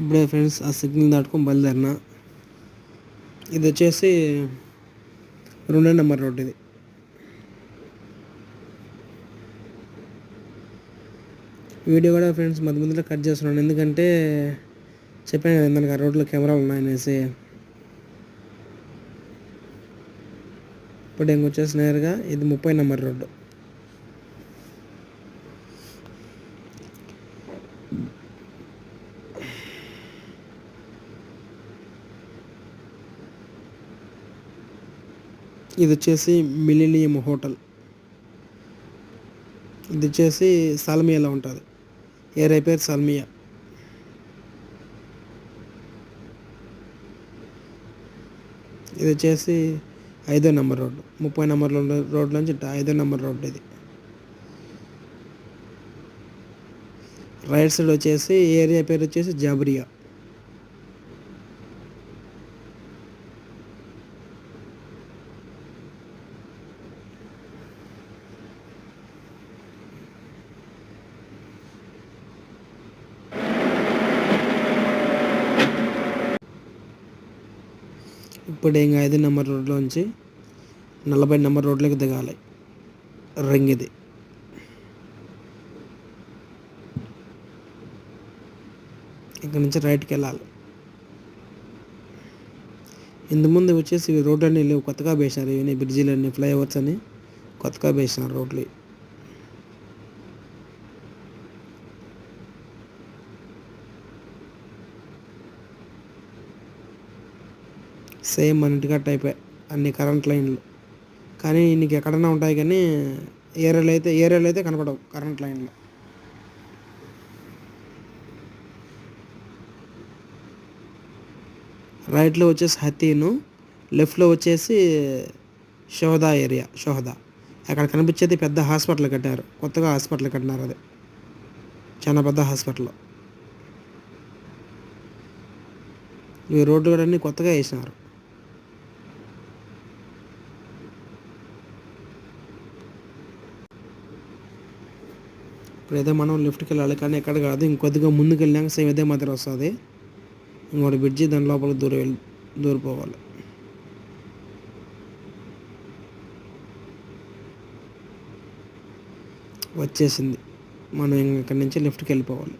ఇప్పుడే ఫ్రెండ్స్ ఆ సిగ్నల్ దాటుకొని బయలుదేరిన. ఇది వచ్చేసి 2వ నెంబర్ రోడ్ ఇది. వీడియో కూడా ఫ్రెండ్స్ మధ్యలో కట్ చేస్తున్నాను, ఎందుకంటే చెప్పాను కదా ఇందాక రోడ్లో కెమెరాలు ఉన్నాయనేసి. ఇప్పుడు ఇంకొచ్చేసి నేరుగా ఇది 30వ నెంబర్ రోడ్డు. ఇది వచ్చేసి మిలీనియం హోటల్. ఇది వచ్చేసి సాల్మియాలో ఉంటుంది. ఏరియా పేరు సాల్మియా. ఇది వచ్చేసి 5వ నెంబర్ రోడ్డు. 30 నెంబర్ రోడ్డు నుంచి 5వ నెంబర్ రోడ్డు ఇది. రైట్ సైడ్ వచ్చేసి ఏరియా పేరు వచ్చేసి జాబ్రియా. ఇప్పుడు ఇంకా 5వ నెంబర్ రోడ్లోంచి 40 నెంబర్ రోడ్లోకి దిగాలి. రింగ్ ఇది. ఇక్కడ నుంచి రైట్కి వెళ్ళాలి. ఇంతకుముందు వచ్చేసి రోడ్లన్నీ లేవు, కొత్తగా వేసినారు. ఇవన్నీ బ్రిడ్జిలన్నీ, ఫ్లైఓవర్స్ అని కొత్తగా వేసినారు రోడ్లు. సేమ్ మన ఇంటికా టైపే అన్ని కరెంట్ లైన్లు, కానీ నీకు ఎక్కడన్నా ఉంటాయి, కానీ ఏరియాలో అయితే కనపడవు కరెంట్ లైన్లు. రైట్లో వచ్చేసి హతీను, లెఫ్ట్లో వచ్చేసి షోహదా ఏరియా. షోహదా అక్కడ కనిపించేది పెద్ద హాస్పిటల్ కట్టారు, కొత్తగా హాస్పిటల్ కట్టినారు. అది చాలా పెద్ద హాస్పిటల్. ఈ రోడ్డు కూడా అన్నీ కొత్తగా వేసినారు. ఇప్పుడైతే మనం లిఫ్ట్కి వెళ్ళాలి, కానీ ఎక్కడ కాదు, ఇంకొద్దిగా ముందుకు వెళ్ళాక సేమ్ ఇదే మాత్రం వస్తుంది. ఇంకోటి బ్రిడ్జి, దాని లోపలికి దూరిపోవాలి. వచ్చేసింది. మనం ఇక్కడి నుంచి లిఫ్ట్కి వెళ్ళిపోవాలి.